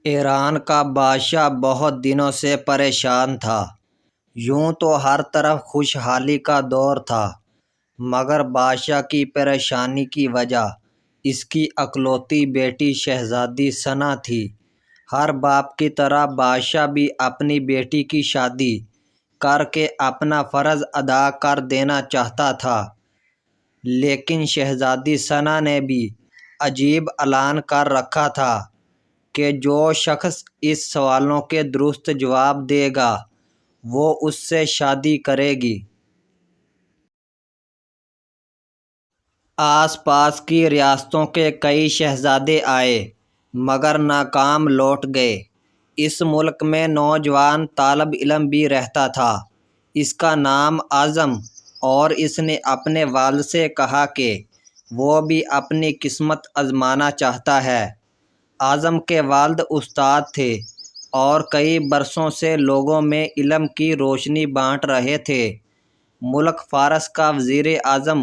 ایران کا بادشاہ بہت دنوں سے پریشان تھا۔ یوں تو ہر طرف خوشحالی کا دور تھا، مگر بادشاہ کی پریشانی کی وجہ اس کی اکلوتی بیٹی شہزادی ثنا تھی۔ ہر باپ کی طرح بادشاہ بھی اپنی بیٹی کی شادی کر کے اپنا فرض ادا کر دینا چاہتا تھا، لیکن شہزادی ثنا نے بھی عجیب اعلان کر رکھا تھا کہ جو شخص اس سوالوں کے درست جواب دے گا وہ اس سے شادی کرے گی۔ آس پاس کی ریاستوں کے کئی شہزادے آئے مگر ناکام لوٹ گئے۔ اس ملک میں نوجوان طالب علم بھی رہتا تھا، اس کا نام اعظم، اور اس نے اپنے والد سے کہا کہ وہ بھی اپنی قسمت آزمانا چاہتا ہے۔ اعظم کے والد استاد تھے اور کئی برسوں سے لوگوں میں علم کی روشنی بانٹ رہے تھے۔ ملک فارس کا وزیر اعظم،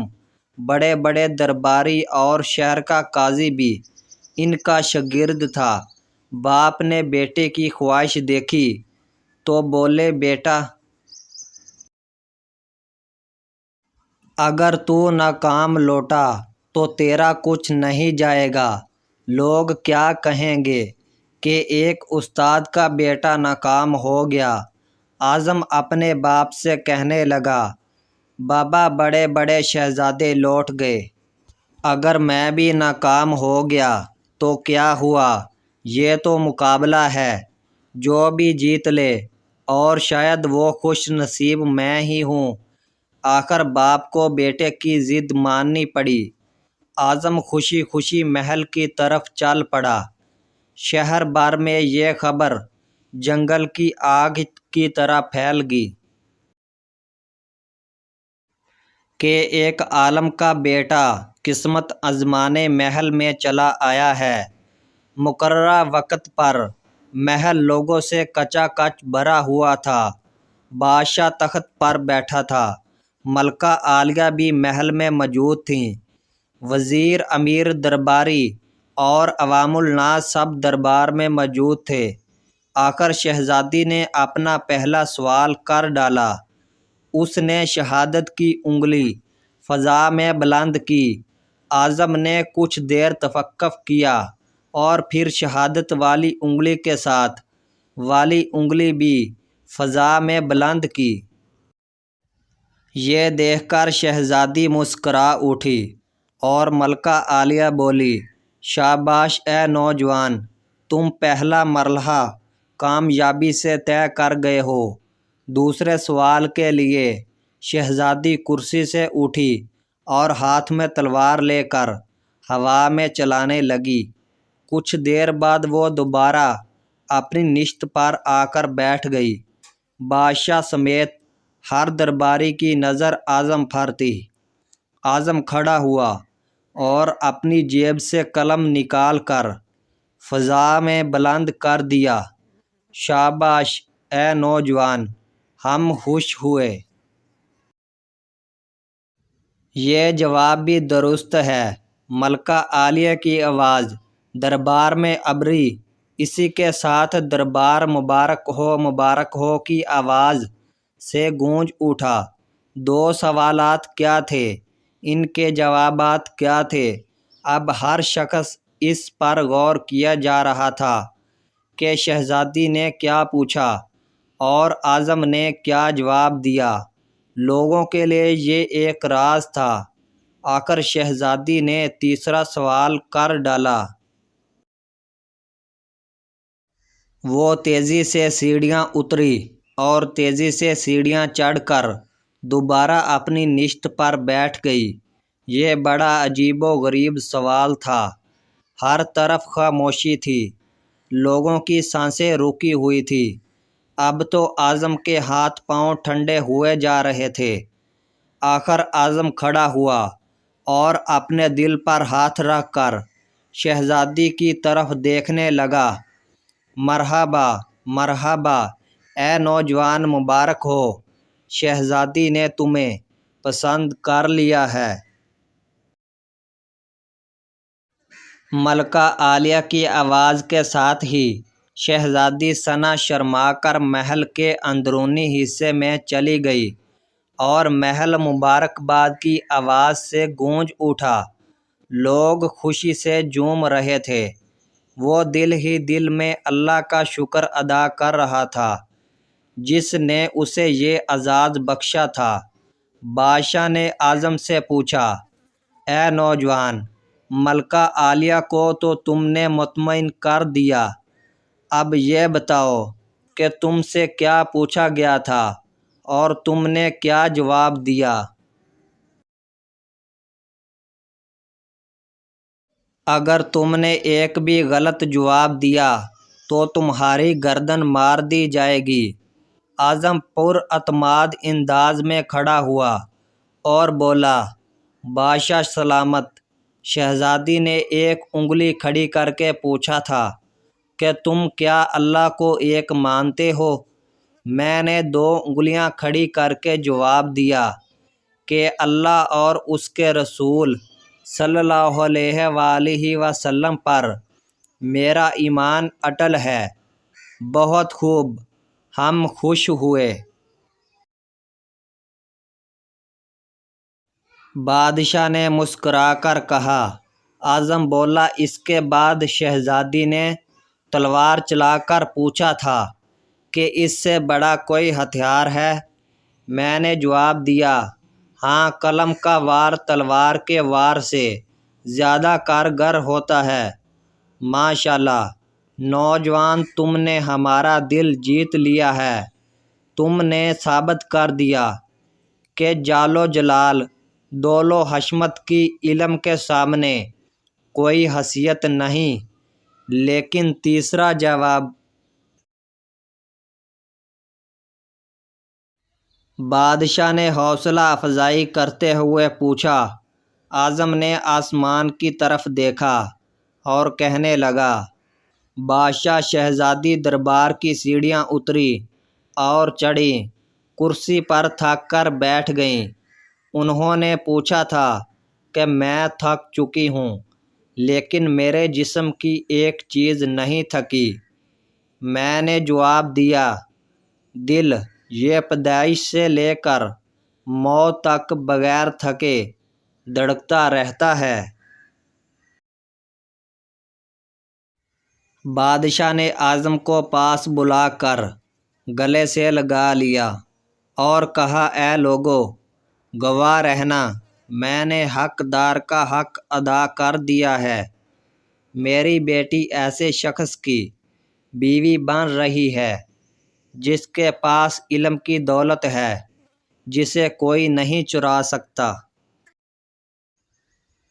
بڑے بڑے درباری اور شہر کا قاضی بھی ان کا شاگرد تھا۔ باپ نے بیٹے کی خواہش دیکھی تو بولے، بیٹا اگر تو ناکام لوٹا تو تیرا کچھ نہیں جائے گا۔ لوگ کیا کہیں گے کہ ایک استاد کا بیٹا ناکام ہو گیا۔ اعظم اپنے باپ سے کہنے لگا، بابا بڑے بڑے شہزادے لوٹ گئے، اگر میں بھی ناکام ہو گیا تو کیا ہوا؟ یہ تو مقابلہ ہے، جو بھی جیت لے، اور شاید وہ خوش نصیب میں ہی ہوں۔ آخر باپ کو بیٹے کی ضد ماننی پڑی۔ اعظم خوشی خوشی محل کی طرف چل پڑا۔ شہر بھر میں یہ خبر جنگل کی آگ کی طرح پھیل گئی کہ ایک عالم کا بیٹا قسمت آزمانے محل میں چلا آیا ہے۔ مقررہ وقت پر محل لوگوں سے کچا کچ بھرا ہوا تھا۔ بادشاہ تخت پر بیٹھا تھا، ملکہ عالیہ بھی محل میں موجود تھیں، وزیر، امیر، درباری اور عوام الناس سب دربار میں موجود تھے۔ آخر شہزادی نے اپنا پہلا سوال کر ڈالا۔ اس نے شہادت کی انگلی فضا میں بلند کی۔ اعظم نے کچھ دیر توقف کیا اور پھر شہادت والی انگلی کے ساتھ والی انگلی بھی فضا میں بلند کی۔ یہ دیکھ کر شہزادی مسکرا اٹھی اور ملکہ عالیہ بولی، شاباش اے نوجوان، تم پہلا مرحلہ کامیابی سے طے کر گئے ہو۔ دوسرے سوال کے لیے شہزادی کرسی سے اٹھی اور ہاتھ میں تلوار لے کر ہوا میں چلانے لگی۔ کچھ دیر بعد وہ دوبارہ اپنی نشست پر آ کر بیٹھ گئی۔ بادشاہ سمیت ہر درباری کی نظر اعظم پر تھی۔ اعظم کھڑا ہوا اور اپنی جیب سے قلم نکال کر فضا میں بلند کر دیا، شاباش اے نوجوان، ہم خوش ہوئے۔ یہ جواب بھی درست ہے، ملکہ عالیہ کی آواز دربار میں ابھری۔ اسی کے ساتھ دربار مبارک ہو کی آواز سے گونج اٹھا۔ دو سوالات کیا تھے؟ ان کے جوابات کیا تھے؟ اب ہر شخص اس پر غور کیا جا رہا تھا کہ شہزادی نے کیا پوچھا اور اعظم نے کیا جواب دیا۔ لوگوں کے لیے یہ ایک راز تھا۔ آخر شہزادی نے تیسرا سوال کر ڈالا۔ وہ تیزی سے سیڑھیاں اتری اور تیزی سے سیڑھیاں چڑھ کر دوبارہ اپنی نشست پر بیٹھ گئی۔ یہ بڑا عجیب و غریب سوال تھا۔ ہر طرف خاموشی تھی، لوگوں کی سانسیں رکی ہوئی تھیں۔ اب تو اعظم کے ہاتھ پاؤں ٹھنڈے ہوئے جا رہے تھے۔ آخر اعظم کھڑا ہوا اور اپنے دل پر ہاتھ رکھ کر شہزادی کی طرف دیکھنے لگا۔ مرحبا مرحبا اے نوجوان، مبارک ہو، شہزادی نے تمہیں پسند کر لیا ہے۔ ملکہ عالیہ کی آواز کے ساتھ ہی شہزادی ثنا شرما کر محل کے اندرونی حصے میں چلی گئی اور محل مبارکباد کی آواز سے گونج اٹھا۔ لوگ خوشی سے جھوم رہے تھے۔ وہ دل ہی دل میں اللہ کا شکر ادا کر رہا تھا جس نے اسے یہ اعزاز بخشا تھا۔ بادشاہ نے اعظم سے پوچھا، اے نوجوان، ملکہ عالیہ کو تو تم نے مطمئن کر دیا، اب یہ بتاؤ کہ تم سے کیا پوچھا گیا تھا اور تم نے کیا جواب دیا؟ اگر تم نے ایک بھی غلط جواب دیا تو تمہاری گردن مار دی جائے گی۔ اعظم پر اعتماد انداز میں کھڑا ہوا اور بولا، بادشاہ سلامت۔ شہزادی نے ایک انگلی کھڑی کر کے پوچھا تھا کہ تم کیا اللہ کو ایک مانتے ہو؟ میں نے 2 انگلیاں کھڑی کر کے جواب دیا کہ اللہ اور اس کے رسول صلی اللہ علیہ وآلہ وسلم پر میرا ایمان اٹل ہے۔ بہت خوب، ہم خوش ہوئے۔ بادشاہ نے مسکرا کر کہا۔ اعظم بولا، اس کے بعد شہزادی نے تلوار چلا کر پوچھا تھا کہ اس سے بڑا کوئی ہتھیار ہے؟ میں نے جواب دیا، ہاں، قلم کا وار تلوار کے وار سے زیادہ کارگر ہوتا ہے۔ ماشاءاللہ، نوجوان، تم نے ہمارا دل جیت لیا ہے۔ تم نے ثابت کر دیا کہ جال و جلال، دول و حشمت کی علم کے سامنے کوئی حیثیت نہیں۔ لیکن تیسرا جواب؟ بادشاہ نے حوصلہ افزائی کرتے ہوئے پوچھا۔ اعظم نے آسمان کی طرف دیکھا اور کہنے لگا، بادشاہ شہزادی دربار کی سیڑھیاں اتری اور چڑھیں، کرسی پر تھک کر بیٹھ گئیں۔ انہوں نے پوچھا تھا کہ میں تھک چکی ہوں، لیکن میرے جسم کی ایک چیز نہیں تھکی۔ میں نے جواب دیا، دل، یہ پیدائش سے لے کر موت تک بغیر تھکے دھڑکتا رہتا ہے۔ بادشاہ نے اعظم کو پاس بلا کر گلے سے لگا لیا اور کہا، اے لوگو، گواہ رہنا، میں نے حقدار کا حق ادا کر دیا ہے۔ میری بیٹی ایسے شخص کی بیوی بن رہی ہے جس کے پاس علم کی دولت ہے جسے کوئی نہیں چرا سکتا۔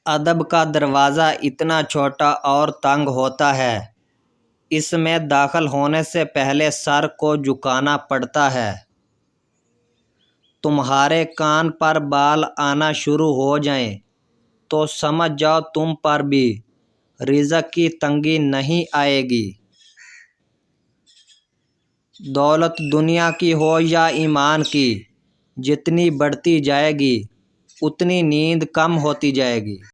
ادب کا دروازہ اتنا چھوٹا اور تنگ ہوتا ہے، اس میں داخل ہونے سے پہلے سر کو جھکانا پڑتا ہے۔ تمہارے کان پر بال آنا شروع ہو جائیں تو سمجھ جاؤ تم پر بھی رزق کی تنگی نہیں آئے گی۔ دولت دنیا کی ہو یا ایمان کی، جتنی بڑھتی جائے گی اتنی نیند کم ہوتی جائے گی۔